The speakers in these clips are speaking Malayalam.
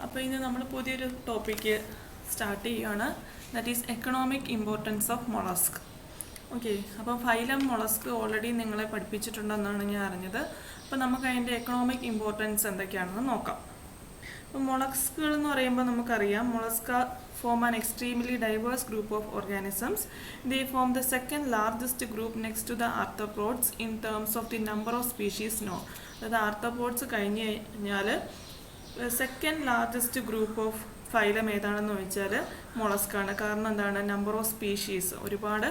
അപ്പോൾ ഇന്ന് നമ്മൾ പുതിയൊരു ടോപ്പിക്ക് സ്റ്റാർട്ട് ചെയ്യുകയാണ്. That is economic importance of mollusc. Okay, അപ്പോൾ ഫൈലം മൊളസ്ക് ഓൾറെഡി നിങ്ങളെ പഠിപ്പിച്ചിട്ടുണ്ടെന്നാണ് ഞാൻ അറിഞ്ഞത്. അപ്പോൾ നമുക്ക് അതിൻ്റെ എക്കണോമിക് ഇമ്പോർട്ടൻസ് എന്തൊക്കെയാണെന്ന് നോക്കാം. അപ്പോൾ മൊളസ്കുകൾ എന്ന് പറയുമ്പോൾ നമുക്കറിയാം, Mollusca form an extremely diverse group of organisms. They form the second largest group next to the arthropods in terms of the number of species known. അതായത് ആർത്തോപോഡ്സ് കഴിഞ്ഞ് കഴിഞ്ഞാൽ second largest group of phylum ഏതാണെന്ന് ചോദിച്ചാൽ മൊളസ്കാണ്. കാരണം എന്താണ്? നമ്പർ ഓഫ് സ്പീഷീസ്, ഒരുപാട്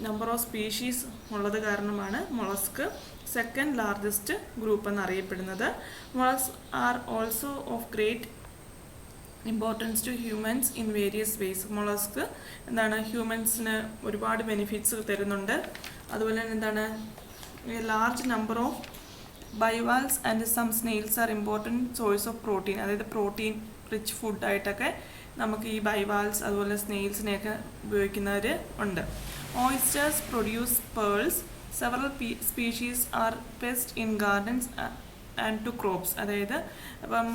നമ്പർ ഓഫ് സ്പീഷീസ് ഉള്ളത് കാരണമാണ് മൊളസ്ക് സെക്കൻഡ് ലാർജസ്റ്റ് ഗ്രൂപ്പ് എന്നറിയപ്പെടുന്നത്. Mollusc are also of great importance to humans in various ways. മൊളസ്ക് എന്താണ്? ഹ്യൂമൻസിന് ഒരുപാട് ബെനിഫിറ്റ്സ് തരുന്നുണ്ട്. അതുപോലെ തന്നെ എന്താണ്? Large number of bivalves and some snails are important source of protein. അതായത് പ്രോട്ടീൻ റിച്ച് ഫുഡായിട്ടൊക്കെ നമുക്ക് ഈ ബൈവാൽസ് അതുപോലെ സ്നെയിൽസിനെയൊക്കെ ഉപയോഗിക്കുന്നവർ ഉണ്ട്. Oysters produce pearls. Several species are pest in gardens and to crops. അതായത് അപ്പം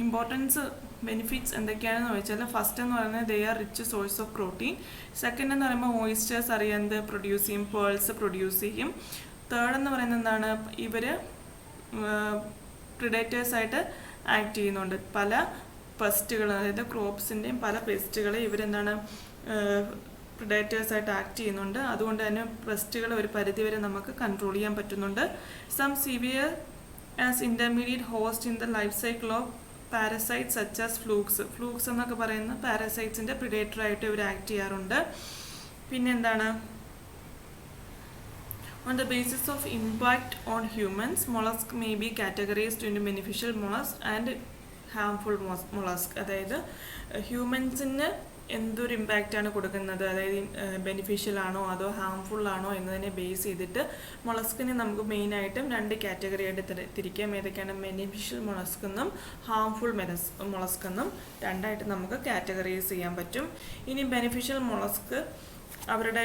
ഇമ്പോർട്ടൻസ് ബെനിഫിറ്റ്സ് എന്തൊക്കെയാണെന്ന് ചോദിച്ചാൽ, ഫസ്റ്റ് എന്ന് പറയുന്നത് they are rich source of protein. Second എന്ന് പറയുമ്പോൾ ഓയിസ്റ്റേഴ്സ് അറിയാവുന്നത് പ്രൊഡ്യൂസ് ചെയ്യും, പേൾസ് പ്രൊഡ്യൂസ് ചെയ്യും. തേർഡ് എന്ന് പറയുന്നത് എന്താണ്? ഇവർ പ്രിഡേറ്റേഴ്സായിട്ട് ആക്ട് ചെയ്യുന്നുണ്ട്. പല പെസ്റ്റുകൾ, അതായത് ക്രോപ്സിൻ്റെയും പല പെസ്റ്റുകളെ ഇവരെന്താണ് പ്രിഡേറ്റേഴ്സായിട്ട് ആക്ട് ചെയ്യുന്നുണ്ട്. അതുകൊണ്ട് തന്നെ പെസ്റ്റുകൾ ഒരു പരിധിവരെ നമുക്ക് കൺട്രോൾ ചെയ്യാൻ പറ്റുന്നുണ്ട്. Some severe as intermediate host in the life cycle of parasites such as flukes. Flukes എന്നൊക്കെ പറയുന്ന പാരസൈറ്റ്സിൻ്റെ പ്രിഡേറ്ററായിട്ട് ഇവർ ആക്ട് ചെയ്യാറുണ്ട്. പിന്നെ എന്താണ്? On the basis of impact on humans, mollusk may be categorized into beneficial mollusk and harmful mollusk. അതായത് ഹ്യൂമൻസിന് എന്തൊരു ഇമ്പാക്റ്റാണ് കൊടുക്കുന്നത്, അതായത് ബെനിഫിഷ്യൽ ആണോ അതോ ഹാംഫുൾ ആണോ എന്നതിനെ ബേസ് ചെയ്തിട്ട് മൊളസ്കിനെ നമുക്ക് മെയിനായിട്ടും രണ്ട് കാറ്റഗറി ആയിട്ട് തിരിക്കാം. ഏതൊക്കെയാണ്? ബെനിഫിഷ്യൽ മൊളസ്ക് എന്നും ഹാംഫുൾ മൊളസ്ക് എന്നും രണ്ടായിട്ട് നമുക്ക് കാറ്റഗറൈസ് ചെയ്യാൻ പറ്റും. ഇനി ബെനിഫിഷ്യൽ മൊളസ്ക് അവരുടെ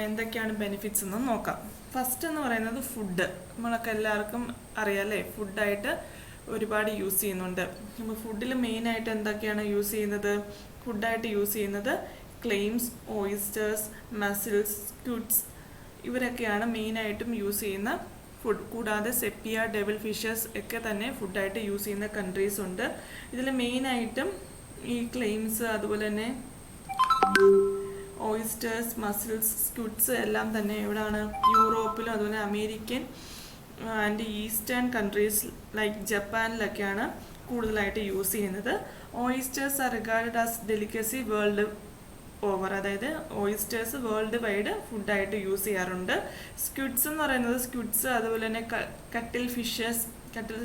എന്തൊക്കെയാണ് ബെനിഫിറ്റ്സ് എന്ന് നോക്കാം. ഫസ്റ്റ് എന്ന് പറയുന്നത് ഫുഡ്. നമ്മളൊക്കെ എല്ലാവർക്കും അറിയാമല്ലേ, ഫുഡായിട്ട് ഒരുപാട് യൂസ് ചെയ്യുന്നുണ്ട്. അപ്പോൾ ഫുഡിൽ മെയിനായിട്ട് എന്തൊക്കെയാണ് യൂസ് ചെയ്യുന്നത്? ഫുഡായിട്ട് യൂസ് ചെയ്യുന്നത് ക്ലെയിംസ്, ഓയിസ്റ്റേഴ്സ്, മസിൽസ്, സ്ക്വിഡ്സ്, ഇവരൊക്കെയാണ് മെയിനായിട്ടും യൂസ് ചെയ്യുന്ന ഫുഡ്. കൂടാതെ സെപ്പിയ, ഡെവിൾ ഫിഷസ് ഒക്കെ തന്നെ ഫുഡായിട്ട് യൂസ് ചെയ്യുന്ന കൺട്രീസ് ഉണ്ട്. ഇതിൽ മെയിനായിട്ടും ഈ ക്ലെയിംസ്, അതുപോലെ തന്നെ ഓയിസ്റ്റേഴ്സ്, മസിൽസ്, സ്ക്വിഡ്സ് എല്ലാം തന്നെ എവിടെയാണ്? യൂറോപ്പിലും അതുപോലെ American and eastern countries like ജപ്പാനിലൊക്കെയാണ് കൂടുതലായിട്ട് യൂസ് ചെയ്യുന്നത്. Oysters are regarded as delicacy world over. അതായത് ഓയിസ്റ്റേഴ്സ് വേൾഡ് വൈഡ് ഫുഡായിട്ട് യൂസ് ചെയ്യാറുണ്ട്. സ്ക്വിഡ്സ് എന്ന് പറയുന്നത് സ്ക്വിഡ്സ്, അതുപോലെ തന്നെ കട്ടിൽ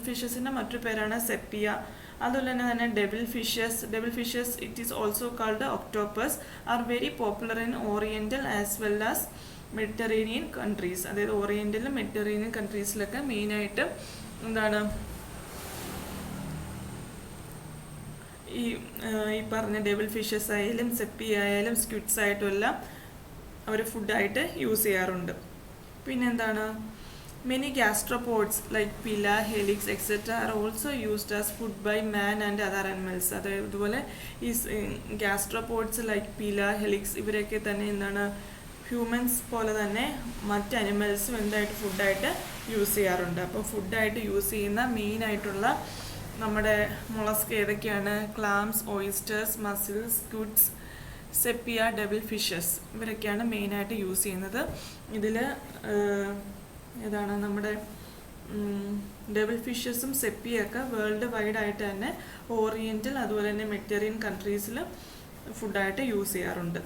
ഫിഷസിൻ്റെ മറ്റൊരു പേരാണ് സെപ്പിയ. അതുപോലെ തന്നെ devil fishes it is also called octopus are very popular in oriental as well as Mediterranean countries. അതായത് ഓറിയൻ്റലും മെഡിറ്ററേനിയൻ കൺട്രീസിലൊക്കെ മെയിനായിട്ട് എന്താണ് ഈ പറഞ്ഞ ഡെവിൾ ഫിഷസ് ആയാലും സെപ്പി ആയാലും സ്ക്വിഡ്സ് ആയിട്ടും എല്ലാം അവർ ഫുഡായിട്ട് യൂസ് ചെയ്യാറുണ്ട്. പിന്നെന്താണ്? Many gastropods like pila, helix, etc. are also used as food by man and other animals. അതുപോലെ ഈ ഗ്യാസ്ട്രോപോഡ്സ് ലൈക്ക് പീല, ഹെലിക്സ് ഇവരൊക്കെ തന്നെ എന്താണ് ഹ്യൂമൻസ് പോലെ തന്നെ മറ്റ് അനിമൽസും എന്തായിട്ട് ഫുഡായിട്ട് യൂസ് ചെയ്യാറുണ്ട്. അപ്പോൾ ഫുഡായിട്ട് യൂസ് ചെയ്യുന്ന മെയിനായിട്ടുള്ള നമ്മുടെ മൊളസ്ക് ഏതൊക്കെയാണ്? Clams, oysters, mussels, squids, sepia, devil fishes ഇവരൊക്കെയാണ് മെയിനായിട്ട് യൂസ് ചെയ്യുന്നത്. ഇതിൽ ഏതാണ്? നമ്മുടെ ഡെവിൾ ഫിഷസും സെപ്പിയൊക്കെ വേൾഡ് വൈഡായിട്ട് തന്നെ ഓറിയൻ്റൽ അതുപോലെ തന്നെ മെഡിറ്ററേനിയൻ കൺട്രീസിൽ ഫുഡായിട്ട് യൂസ് ചെയ്യാറുണ്ട്.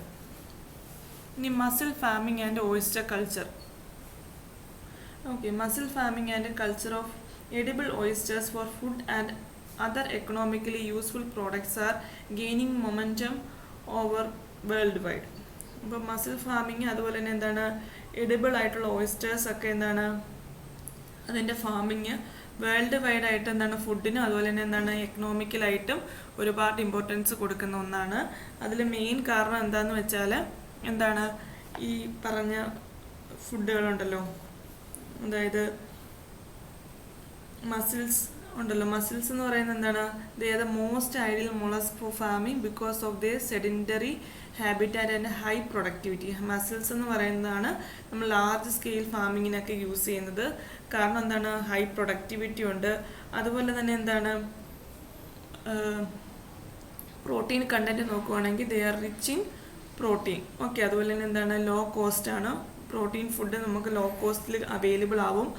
ഇനി muscle farming and oyster culture. Okay, muscle farming and culture of edible oysters for food and other economically useful products are gaining momentum over worldwide. ഇപ്പോൾ മസിൽ ഫാമിങ് അതുപോലെ തന്നെ എന്താണ് എഡിബിൾ ആയിട്ടുള്ള ഓയിസ്റ്റേഴ്സ് ഒക്കെ എന്താണ് അതിൻ്റെ ഫാമിങ് വേൾഡ് വൈഡായിട്ട് എന്താണ് ഫുഡിനും അതുപോലെ തന്നെ എന്താണ് എക്കണോമിക്കലായിട്ടും ഒരുപാട് ഇമ്പോർട്ടൻസ് കൊടുക്കുന്ന ഒന്നാണ്. അതിൽ മെയിൻ കാരണം എന്താണെന്ന് വെച്ചാൽ എന്താണ് ഈ പറഞ്ഞ ഫുഡുകളുണ്ടല്ലോ, അതായത് മസിൽസ്, ഉണ്ടല്ലോ, മസിൽസ് എന്ന് പറയുന്നത് എന്താണ്? They are the most ideal mollusc for farming because of the sedentary habitat and high productivity. Mussels എന്ന് പറയുന്നതാണ് നമ്മൾ ലാർജ് സ്കെയിൽ ഫാമിങ്ങിനൊക്കെ യൂസ് ചെയ്യുന്നത്. കാരണം എന്താണ്? ഹൈ പ്രൊഡക്ടിവിറ്റി ഉണ്ട്. അതുപോലെ തന്നെ എന്താണ്? പ്രോട്ടീൻ കണ്ടന്റ് നോക്കുവാണെങ്കിൽ they are rich in protein. Okay, അതുപോലെ തന്നെ എന്താണ്? ലോ കോസ്റ്റ് ആണ്. പ്രോട്ടീൻ ഫുഡ് നമുക്ക് ലോ കോസ്റ്റിൽ അവൈലബിൾ ആവും.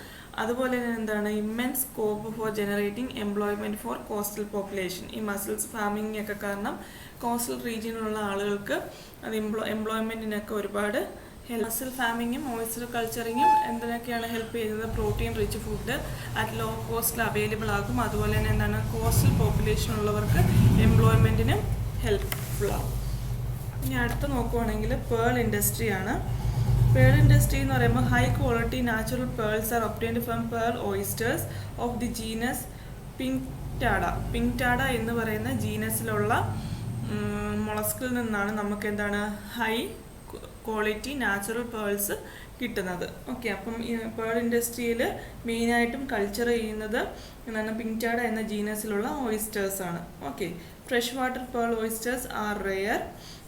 അതുപോലെ തന്നെ എന്താണ്? Immense scope for generating employment for coastal population. ഈ മസിൽസ് ഫാമിംഗ് ഒക്കെ കാരണം കോസ്റ്റൽ റീജിയനിലുള്ള ആളുകൾക്ക് അത് എംപ്ലോയ്മെൻറ്റിനൊക്കെ ഒരുപാട് മസിൽ ഫാമിങ്ങും മോയ്സ്ചർ കൾച്ചറിങ്ങും എന്തിനൊക്കെയാണ് ഹെൽപ്പ് ചെയ്യുന്നത്? Protein rich food at low കോസ്റ്റിൽ അവൈലബിൾ ആകും. അതുപോലെ തന്നെ എന്താണ്? കോസ്റ്റൽ പോപ്പുലേഷൻ ഉള്ളവർക്ക് എംപ്ലോയ്മെൻറ്റിനും ഹെൽപ്ഫുൾ ആകും. ഇനി അടുത്ത് നോക്കുവാണെങ്കിൽ പേൾ ഇൻഡസ്ട്രിയാണ്. പേൾ ഇൻഡസ്ട്രി എന്ന് പറയുമ്പോൾ high quality natural pearls are obtained from pearl oysters of the genus Pinctada. Pinctada എന്ന് പറയുന്ന ജീനസിലുള്ള മൊളസ്കിൽ നിന്നാണ് നമുക്ക് എന്താണ്? ഹൈ ക്വാളിറ്റി നാച്ചുറൽ പേൾസ് കിട്ടുന്നത്. ഓക്കെ, അപ്പം ഈ പേൾ ഇൻഡസ്ട്രിയിൽ മെയിനായിട്ടും കൾച്ചർ ചെയ്യുന്നത് എന്താണ്? പിങ്ക്ടാഡ എന്ന ജീനസിലുള്ള ഓയിസ്റ്റേഴ്സ് ആണ്. Okay, fresh water pearl oysters are rare.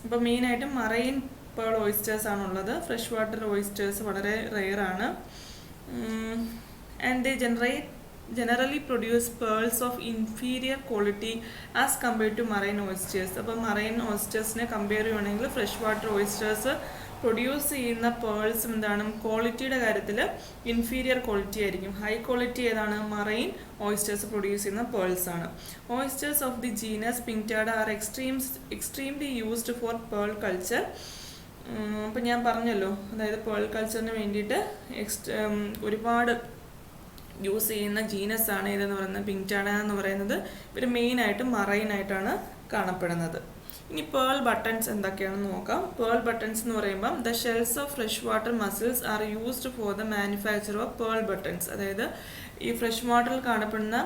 അപ്പോൾ മെയിനായിട്ടും മറൈൻ പേൾ ഓയിസ്റ്റേഴ്സ് ആണുള്ളത്. ഫ്രഷ് വാട്ടർ ഓയിസ്റ്റേഴ്സ് വളരെ റെയർ ആണ്. And they generally produce pearls of inferior quality as compared to marine oysters. അപ്പോൾ മറൈൻ ഓയിസ്റ്റേഴ്സിനെ കമ്പയർ ചെയ്യുകയാണെങ്കിൽ ഫ്രഷ് വാട്ടർ ഓയിസ്റ്റേഴ്സ് പ്രൊഡ്യൂസ് ചെയ്യുന്ന പേൾസ് എന്താണ്? ക്വാളിറ്റിയുടെ കാര്യത്തിൽ ഇൻഫീരിയർ ക്വാളിറ്റി ആയിരിക്കും. ഹൈ ക്വാളിറ്റി ഏതാണ്? മറൈൻ ഓയിസ്റ്റേഴ്സ് പ്രൊഡ്യൂസ് ചെയ്യുന്ന പേൾസ് ആണ്. Oysters of the genus Pinctada are extremely used for pearl culture. അപ്പം ഞാൻ പറഞ്ഞല്ലോ, അതായത് പേൾ കൾച്ചറിന് വേണ്ടിയിട്ട് ഒരുപാട് യൂസ് ചെയ്യുന്ന ജീനസ് ആണ് ഇതെന്ന് പറയുന്നത് പിങ്ക്ടാഡ എന്ന് പറയുന്നത്. ഇവർ മെയിനായിട്ട് മറൈനായിട്ടാണ് കാണപ്പെടുന്നത്. ഇനി പേൾ ബട്ടൺസ് എന്തൊക്കെയാണെന്ന് നോക്കാം. പേൾ ബട്ടൺസ് എന്ന് പറയുമ്പം the shells of fresh water muscles R used for the manufacture of pearl buttons. അതായത് ഈ ഫ്രഷ് വാട്ടറിൽ കാണപ്പെടുന്ന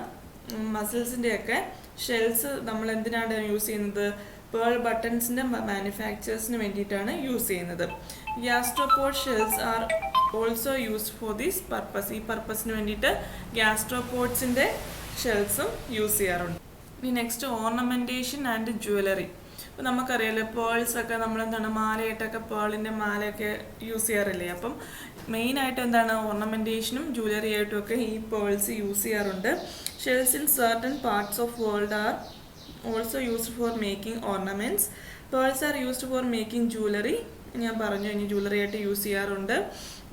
മസിൽസിൻ്റെയൊക്കെ ഷെൽസ് നമ്മൾ എന്തിനാണ് യൂസ് ചെയ്യുന്നത്? പേൾ ബട്ടൺസിൻ്റെ മാനുഫാക്ചേഴ്സിന് വേണ്ടിയിട്ടാണ് യൂസ് ചെയ്യുന്നത്. Gastropod shells R also used for this purpose. ഈ പർപ്പസിന് വേണ്ടിയിട്ട് ഗ്യാസ്ട്രോപോഡ്സിൻ്റെ ഷെൽസും യൂസ് ചെയ്യാറുണ്ട്. ഇനി നെക്സ്റ്റ് ഓർണമെൻറ്റേഷൻ ആൻഡ് ജ്വല്ലറി. അപ്പോൾ നമുക്കറിയാലോ പേൾസൊക്കെ നമ്മളെന്താണ്? മാലയായിട്ടൊക്കെ പേളിൻ്റെ മാലയൊക്കെ യൂസ് ചെയ്യാറില്ലേ? അപ്പം മെയിനായിട്ട് എന്താണ്? ഓർണമെൻറ്റേഷനും ജ്വല്ലറി ആയിട്ടും ഒക്കെ ഈ പേൾസ് യൂസ് ചെയ്യാറുണ്ട്. Shells in certain parts of world are also used for making ornaments. Pearls are used for making jewellery. ഞാൻ പറഞ്ഞു, ഇനി ജ്വല്ലറി ആയിട്ട് യൂസ് ചെയ്യാറുണ്ട്.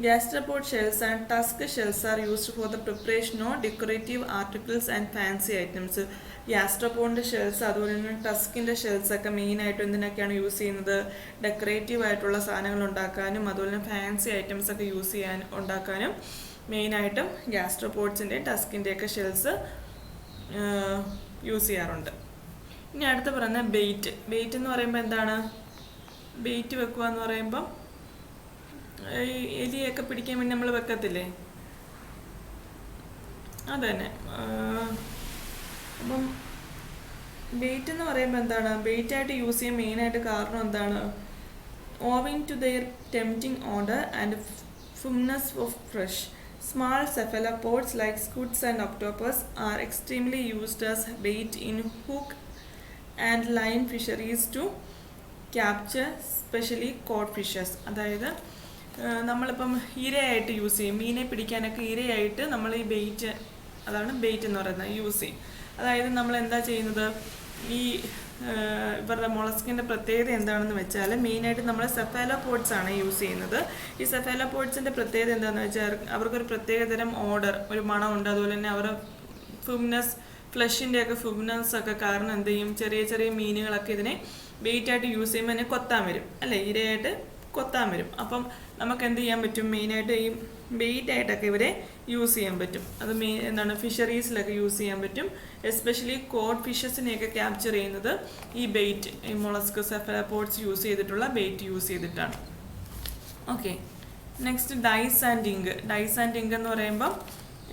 Gastropod shells and tusk shells are used for the preparation of decorative articles and fancy items. ഗ്യാസ്ട്രോപോഡിൻ്റെ ഷെൽസ് അതുപോലെ തന്നെ ടസ്കിൻ്റെ ഷെൽസ് ഒക്കെ മെയിനായിട്ട് എന്തിനൊക്കെയാണ് യൂസ് ചെയ്യുന്നത്? ഡെക്കറേറ്റീവ് ആയിട്ടുള്ള സാധനങ്ങൾ ഉണ്ടാക്കാനും അതുപോലെ തന്നെ ഫാൻസി ഐറ്റംസ് ഒക്കെ ഉണ്ടാക്കാനും മെയിനായിട്ടും ഗ്യാസ്ട്രോപോഡ്സിൻ്റെയും ടസ്കിൻ്റെയൊക്കെ ഷെൽസ് യൂസ് ചെയ്യാറുണ്ട്. ഇനി അടുത്ത് പറയുന്നത് ബെയ്റ്റ്. ബെയ്റ്റ് എന്ന് പറയുമ്പോൾ എന്താണ്? ബെയ്റ്റ് വെക്കുക എന്ന് പറയുമ്പം എലിയൊക്കെ പിടിക്കാൻ വേണ്ടി നമ്മൾ വെക്കത്തില്ലേ? അത് തന്നെ. അപ്പം ബെയ്റ്റ് എന്ന് പറയുമ്പോൾ എന്താണ്? ബെയ്റ്റായിട്ട് യൂസ് ചെയ്യാൻ മെയിനായിട്ട് കാരണം എന്താണ്? Owing to their tempting order and firmness of fresh small cephalopods like squids and octopus are extremely used as bait in hook and line fisheries to capture especially cod fishes. അതായത് നമ്മളിപ്പം ഇരയായിട്ട് യൂസ് ചെയ്യും. മീനെ പിടിക്കാനൊക്കെ ഇരയായിട്ട് നമ്മൾ ഈ ബെയ്റ്റ്, അതാണ് ബെയ്റ്റ് എന്ന് പറയുന്നത്, യൂസ് ചെയ്യും. അതായത് നമ്മൾ എന്താ ചെയ്യുന്നത്? ഈ ഇവരുടെ മൊളസ്കിൻ്റെ പ്രത്യേകത എന്താണെന്ന് വെച്ചാൽ മെയിനായിട്ട് നമ്മൾ സെഫാലോപോഡ്സ് ആണ് യൂസ് ചെയ്യുന്നത്. ഈ സെഫാലോപോഡ്സിൻ്റെ പ്രത്യേകത എന്താണെന്ന് വെച്ചാൽ അവർക്കൊരു പ്രത്യേകതരം ഓർഡർ, ഒരു മണമുണ്ട്. അതുപോലെ തന്നെ അവരുടെ ഫ്ലഷിൻ്റെയൊക്കെ ഫുംനെസ് ഒക്കെ കാരണം എന്ത് ചെയ്യും? ചെറിയ ചെറിയ മീനുകളൊക്കെ ഇതിനെ ബെയ്റ്റായിട്ട് യൂസ് ചെയ്യുമ്പോൾ അതിനെ കൊത്താൻ വരും അല്ലേ? ഇരയായിട്ട് കൊത്താൻ വരും. അപ്പം നമുക്ക് എന്ത് ചെയ്യാൻ പറ്റും? മെയിനായിട്ട് ഈ ബെയ്റ്റായിട്ടൊക്കെ ഇവരെ യൂസ് ചെയ്യാൻ പറ്റും. അത് എന്താണ്? ഫിഷറീസിലൊക്കെ യൂസ് ചെയ്യാൻ പറ്റും. എസ്പെഷ്യലി കോഡ് ഫിഷസിനെയൊക്കെ ക്യാപ്ചർ ചെയ്യുന്നത് ഈ ബെയ്റ്റ്, ഈ മൊളസ്ക് സെഫാലോപോഡ്സ് യൂസ് ചെയ്തിട്ടുള്ള ബെയ്റ്റ് യൂസ് ചെയ്തിട്ടാണ്. Okay, next dyes and ink. Dyes and ink എന്ന് പറയുമ്പം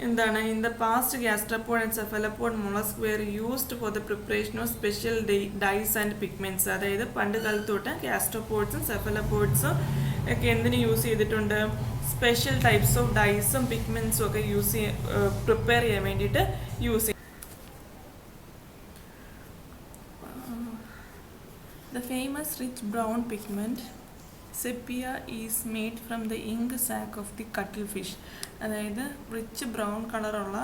എന്താണ്? In the past gastropod and cephalopod mollusc were used for the preparation of special dyes and pigments. അതായത് പണ്ട് കാലത്ത് തൊട്ട് ഗ്യാസ്ട്രോപോഡ്സും സെഫാലോപോഡ്സും ഒക്കെ എന്തിന് യൂസ് ചെയ്തിട്ടുണ്ട്? സ്പെഷ്യൽ ടൈപ്സ് ഓഫ് ഡൈസും പിഗ്മെൻറ്റ്സും ഒക്കെ പ്രിപ്പയർ ചെയ്യാൻ വേണ്ടിയിട്ട് യൂസ് ചെയ്യും. The famous rich brown pigment sepia is made from the ink sac of the cuttlefish. അതായത് റിച്ച് ബ്രൗൺ കളറുള്ള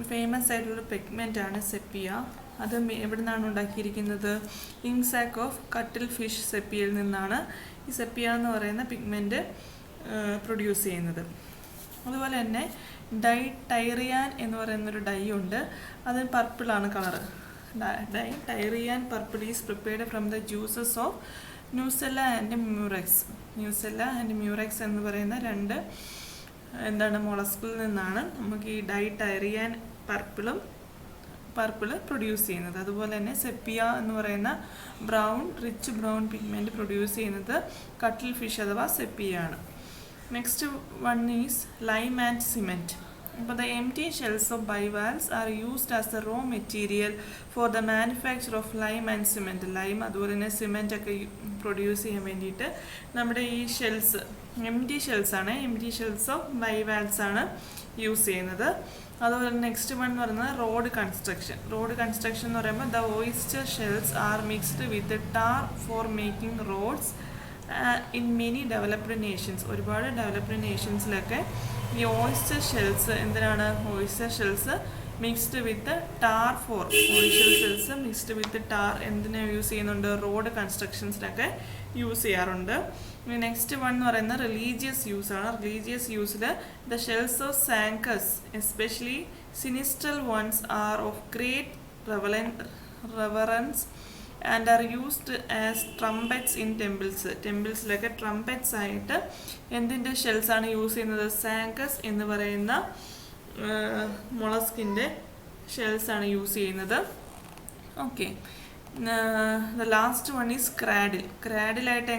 ഫേമസ് ആയിട്ടുള്ള പിഗ്മെൻ്റ് ആണ് സെപ്പിയ. അത് എവിടെ നിന്നാണ് ഉണ്ടാക്കിയിരിക്കുന്നത്? ഇങ്ക് സാക്ക് ഓഫ് കട്ടിൽ ഫിഷ് സെപ്പിയയിൽ നിന്നാണ് ഈ സെപ്പിയ എന്ന് പറയുന്ന പിഗ്മെൻറ്റ് പ്രൊഡ്യൂസ് ചെയ്യുന്നത്. അതുപോലെ തന്നെ ടൈറിയാൻ എന്ന് പറയുന്നൊരു ഡൈ ഉണ്ട്. അത് പർപ്പിളാണ് colour. Tyrian purple is prepared from the juices of Nucella and Murex. Nucella and Murex എന്ന് പറയുന്ന രണ്ട് മൊളസ്കിൽ നിന്നാണ് നമുക്ക് ഈ ടൈറിയാൻ പർപ്പിള് പ്രൊഡ്യൂസ് ചെയ്യുന്നത്. അതുപോലെ തന്നെ സെപ്പിയ എന്ന് പറയുന്ന റിച്ച് ബ്രൗൺ പിഗ്മെൻറ്റ് പ്രൊഡ്യൂസ് ചെയ്യുന്നത് കട്ടിൽ ഫിഷ് അഥവാ സെപ്പിയാണ്. Next one is lime and cement. അപ്പോൾ the empty shells of bivalves are used as the raw material for the manufacture of lime and cement. Lime അതുപോലെ തന്നെ സിമെൻ്റ് ഒക്കെ പ്രൊഡ്യൂസ് ചെയ്യാൻ വേണ്ടിയിട്ട് നമ്മുടെ ഈ shells empty shells of bivalves ആണ് യൂസ് ചെയ്യുന്നത്. അതുപോലെ നെക്സ്റ്റ് വൺ എന്ന് പറയുന്നത് റോഡ് കൺസ്ട്രക്ഷൻ എന്ന് പറയുമ്പോൾ the oyster shells are mixed with tar for making roads in many developed nations. ഒരുപാട് ഡെവലപ്ഡ് നേഷൻസിലൊക്കെ ഈ oyster shells mixed with tar എന്തിനാ യൂസ് ചെയ്യുന്നുണ്ട്? റോഡ് കൺസ്ട്രക്ഷൻസിനൊക്കെ യൂസ് ചെയ്യാറുണ്ട്. നെക്സ്റ്റ് വൺ എന്ന് പറയുന്നത് റിലീജിയസ് യൂസിൽ the shells of Xancus especially sinistral ones are of great reverence and are used as trumpets in ടെമ്പിൾസിലൊക്കെ ട്രംപറ്റ്സ് ആയിട്ട് എന്തിൻ്റെ ഷെൽസാണ് യൂസ് ചെയ്യുന്നത്? സാങ്കസ് എന്ന് പറയുന്ന മൊളസ്കിൻ്റെ ഷെൽസാണ് യൂസ് ചെയ്യുന്നത്. Okay, the last one is ക്രാഡിലായിട്ട്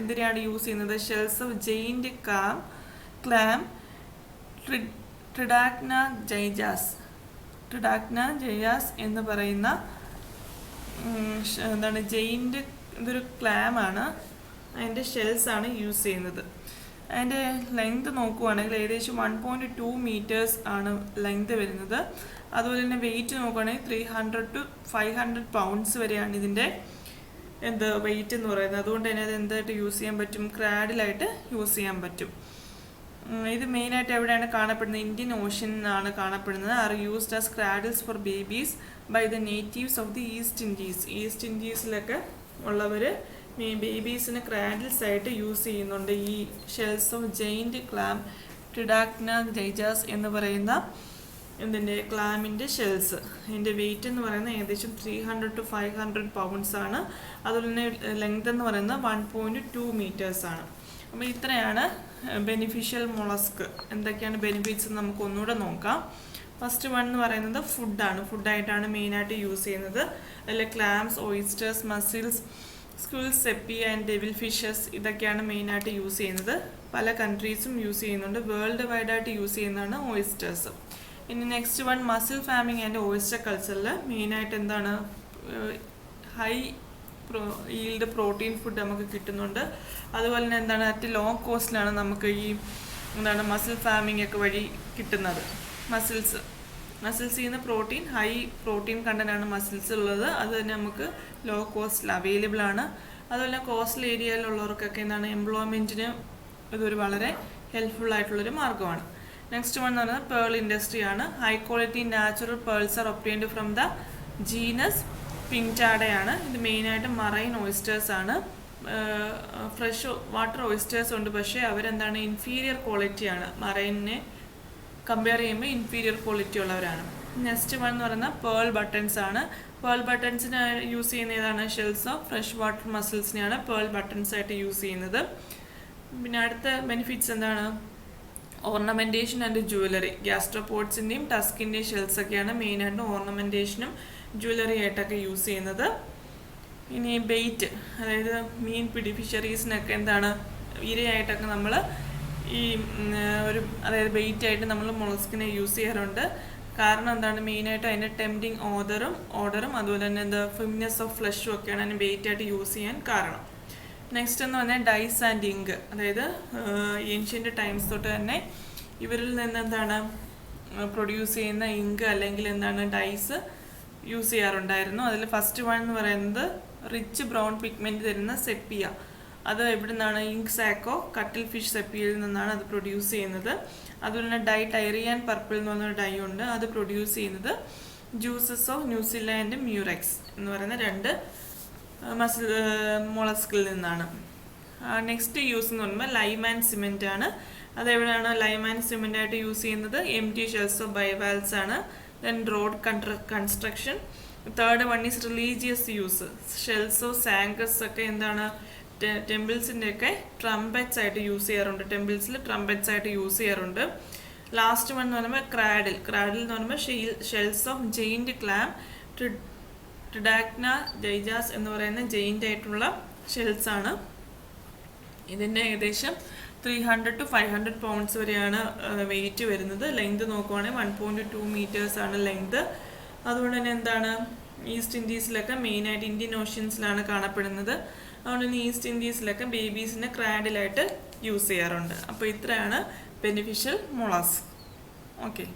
എന്തിനാണ് യൂസ് ചെയ്യുന്നത്? Shells of giant clam Tridacna ജൈജാസ് എന്ന് പറയുന്ന ജെയിൻഡ് ഇതൊരു ക്ലാമാണ്. അതിൻ്റെ ഷെൽസാണ് യൂസ് ചെയ്യുന്നത്. അതിൻ്റെ ലെങ്ത് നോക്കുവാണെങ്കിൽ ഏകദേശം 1.2 meters ആണ് ലെങ്ത് വരുന്നത്. അതുപോലെ തന്നെ വെയിറ്റ് നോക്കുകയാണെങ്കിൽ 300 to 500 pounds വരെയാണ് ഇതിൻ്റെ വെയിറ്റ് എന്ന് പറയുന്നത്. അതുകൊണ്ട് തന്നെ അത് എന്തായിട്ട് യൂസ് ചെയ്യാൻ പറ്റും? ക്രാഡിലായിട്ട് യൂസ് ചെയ്യാൻ പറ്റും. ഇത് മെയിനായിട്ട് എവിടെയാണ് കാണപ്പെടുന്നത്? ഇന്ത്യൻ ഓഷ്യനിലാണ് കാണപ്പെടുന്നത്. Are used as cradles for babies by the natives of the East ഇൻഡീസിലൊക്കെ ഉള്ളവർ ബേബീസിന് ക്രാഡിൽസ് ആയിട്ട് യൂസ് ചെയ്യുന്നുണ്ട് ഈ shells of giant clam Tridacna ജൈജാസ് എന്ന് പറയുന്ന ക്ലാമിൻ്റെ ഷെൽസ്. അതിൻ്റെ വെയിറ്റ് എന്ന് പറയുന്നത് ഏകദേശം 300 to 500 pounds ആണ്. അതുപോലെ തന്നെ ലെങ്ത് എന്ന് പറയുന്നത് 1.2 meters ആണ്. അപ്പോൾ ഇത്രയാണ് ബെനിഫിഷ്യൽ മൊളസ്ക്. എന്തൊക്കെയാണ് ബെനിഫിറ്റ്സ് നമുക്ക് ഒന്നുകൂടെ നോക്കാം. ഫസ്റ്റ് വൺ എന്ന് പറയുന്നത് ഫുഡായിട്ടാണ് മെയിനായിട്ട് യൂസ് ചെയ്യുന്നത്. അതിൽ clams, oysters, mussels, squills, sepia and devil fishes ഇതൊക്കെയാണ് മെയിനായിട്ട് യൂസ് ചെയ്യുന്നത്. പല കൺട്രീസും യൂസ് ചെയ്യുന്നുണ്ട്. വേൾഡ് വൈഡായിട്ട് യൂസ് ചെയ്യുന്നതാണ് ഓയിസ്റ്റേഴ്സ്. ഇനി next one mussel farming and oyster കൾച്ചറിൽ മെയിനായിട്ട് ഹൈ ഈൽഡ് പ്രോട്ടീൻ ഫുഡ് നമുക്ക് കിട്ടുന്നുണ്ട്. അതുപോലെ തന്നെ അറ്റ് ലോ കോസ്റ്റിലാണ് നമുക്ക് ഈ മസിൽ ഫാമിംഗ് ഒക്കെ വഴി കിട്ടുന്നത്. മസിൽസിൽ നിന്ന് ഹൈ പ്രോട്ടീൻ കണ്ടൻ്റാണ് മസിൽസ് ഉള്ളത്. അത് തന്നെ നമുക്ക് ലോ കോസ്റ്റിൽ അവൈലബിൾ ആണ്. അതുപോലെ കോസ്റ്റൽ ഏരിയയിലുള്ളവർക്കൊക്കെ എംപ്ലോയ്മെൻറ്റിന് ഇതൊരു വളരെ ഹെൽപ്ഫുൾ ആയിട്ടുള്ളൊരു മാർഗ്ഗമാണ്. നെക്സ്റ്റ് വൺ എന്ന് പറയുന്നത് പേൾ ഇൻഡസ്ട്രി ആണ്. High quality natural pearls are obtained from the genus പിങ്ചാഡയാണ്. ഇത് മെയിനായിട്ട് മറൈൻ ഓയിസ്റ്റേഴ്സ് ആണ്. ഫ്രഷ് വാട്ടർ ഓയിസ്റ്റേഴ്സ് ഉണ്ട്, പക്ഷേ ഇൻഫീരിയർ ക്വാളിറ്റിയാണ്. മറൈനെ കമ്പയർ ചെയ്യുമ്പോൾ ഇൻഫീരിയർ ക്വാളിറ്റി ഉള്ളവരാണ്. നെക്സ്റ്റ് വൺ എന്ന് പറയുന്നത് പേൾ ബട്ടൺസ് ആണ്. പേൾ ബട്ടൺസിന് യൂസ് ചെയ്യുന്ന ഏതാണ്? ഷെൽസ് ഓഫ് ഫ്രഷ് വാട്ടർ മസിൽസിനെയാണ് പേൾ ബട്ടൺസ് ആയിട്ട് യൂസ് ചെയ്യുന്നത്. പിന്നെ അടുത്ത ബെനിഫിറ്റ്സ് എന്താണ്? Ornamentation and jewellery. ഗ്യാസ്ട്രോപോഡ്സിൻ്റെയും ടസ്കിൻ്റെയും ഷെൽസൊക്കെയാണ് മെയിനായിട്ടും ഓർണമെൻറ്റേഷനും ജ്വല്ലറി ആയിട്ടൊക്കെ യൂസ് ചെയ്യുന്നത്. ഇനി ബെയ്റ്റ്, അതായത് മീൻ ഫിഷറീസിനൊക്കെ ഇരയായിട്ടൊക്കെ നമ്മൾ അതായത് ബെയ്റ്റ് ആയിട്ട് നമ്മൾ മൊളസ്കിനെ യൂസ് ചെയ്യാറുണ്ട്. കാരണം മെയിനായിട്ട് അതിൻ്റെ ടെംപ്റ്റിംഗ് ഓർഡറും അതുപോലെ തന്നെ ഫിംനെസ് ഓഫ് ഫ്ലഷും ഒക്കെയാണ് അതിന് ബെയ്റ്റ് ആയിട്ട് യൂസ് ചെയ്യാൻ കാരണം. നെക്സ്റ്റ് എന്ന് പറഞ്ഞാൽ ഡൈസ് ആൻഡ് ഇങ്ക്. അതായത് ഏൻഷ്യൻ്റ് ടൈംസ് തൊട്ട് തന്നെ ഇവരിൽ നിന്ന് പ്രൊഡ്യൂസ് ചെയ്യുന്ന ഇങ്ക് അല്ലെങ്കിൽ ഡൈസ് യൂസ് ചെയ്യാറുണ്ടായിരുന്നു. അതിൽ ഫസ്റ്റ് വൺ എന്ന് പറയുന്നത് റിച്ച് ബ്രൗൺ പിഗ്മെൻറ്റ് തരുന്ന സെപ്പിയ. അത് എവിടെ നിന്നാണ്? ഇങ്ക് സാക്കോ കട്ടിൽ ഫിഷ് സെപ്പിയയിൽ നിന്നാണ് അത് പ്രൊഡ്യൂസ് ചെയ്യുന്നത്. അതുപോലെ തന്നെ ഡൈ ടൈറിയൻ പർപ്പിൾ എന്ന് പറഞ്ഞൊരു ഡൈ ഉണ്ട്. അത് പ്രൊഡ്യൂസ് ചെയ്യുന്നത് ജ്യൂസസ് ഓഫ് ന്യൂസിലാൻഡ് മ്യൂറെക്സ് എന്ന് പറയുന്ന 2 മൊളസ്കിൽ നിന്നാണ്. നെക്സ്റ്റ് യൂസ് എന്ന് പറയുമ്പോൾ ലൈം ആൻഡ് സിമെൻ്റ് ആണ്. അതെവിടെയാണ് ലൈം ആൻഡ് സിമെൻ്റ് ആയിട്ട് യൂസ് ചെയ്യുന്നത്? എംപ്റ്റി ഷെൽസ് ഓഫ് ബൈവാൽസ് ആണ്. Then road construction. Third one is religious use. Shells of Xancus ഒക്കെ എന്താണ്? ടെമ്പിൾസിൻ്റെ ഒക്കെ ട്രംപറ്റ്സ് ആയിട്ട് യൂസ് ചെയ്യാറുണ്ട്. ടെമ്പിൾസിൽ ട്രംപറ്റ്സ് ആയിട്ട് യൂസ് ചെയ്യാറുണ്ട്. ലാസ്റ്റ് വൺ എന്ന് പറയുമ്പോൾ ക്രാഡിൽ എന്ന് പറയുമ്പോൾ shells of giant clam, Tridacna ജൈജാസ് എന്ന് പറയുന്ന ജെയിൻ്റ് ആയിട്ടുള്ള ഷെൽസ് ആണ്. ഇതിൻ്റെ ഏകദേശം 300 to 500 pounds വരെയാണ് വെയിറ്റ് വരുന്നത്. ലെങ്ത് നോക്കുവാണെങ്കിൽ 1.2 meters ആണ് ലെങ്ത്. അതുകൊണ്ട് തന്നെ എന്താണ്? ഈസ്റ്റ് ഇൻഡീസിലൊക്കെ മെയിനായിട്ട് ഇന്ത്യൻ ഓഷ്യൻസിലാണ് കാണപ്പെടുന്നത്. അതുകൊണ്ട് തന്നെ ഈസ്റ്റ് ഇൻഡീസിലൊക്കെ ബേബീസിനെ ക്രാഡിലായിട്ട് യൂസ് ചെയ്യാറുണ്ട്. അപ്പോൾ ഇത്രയാണ് ബെനിഫിഷ്യൽ മൊളാസ്ക്. ഓക്കെ.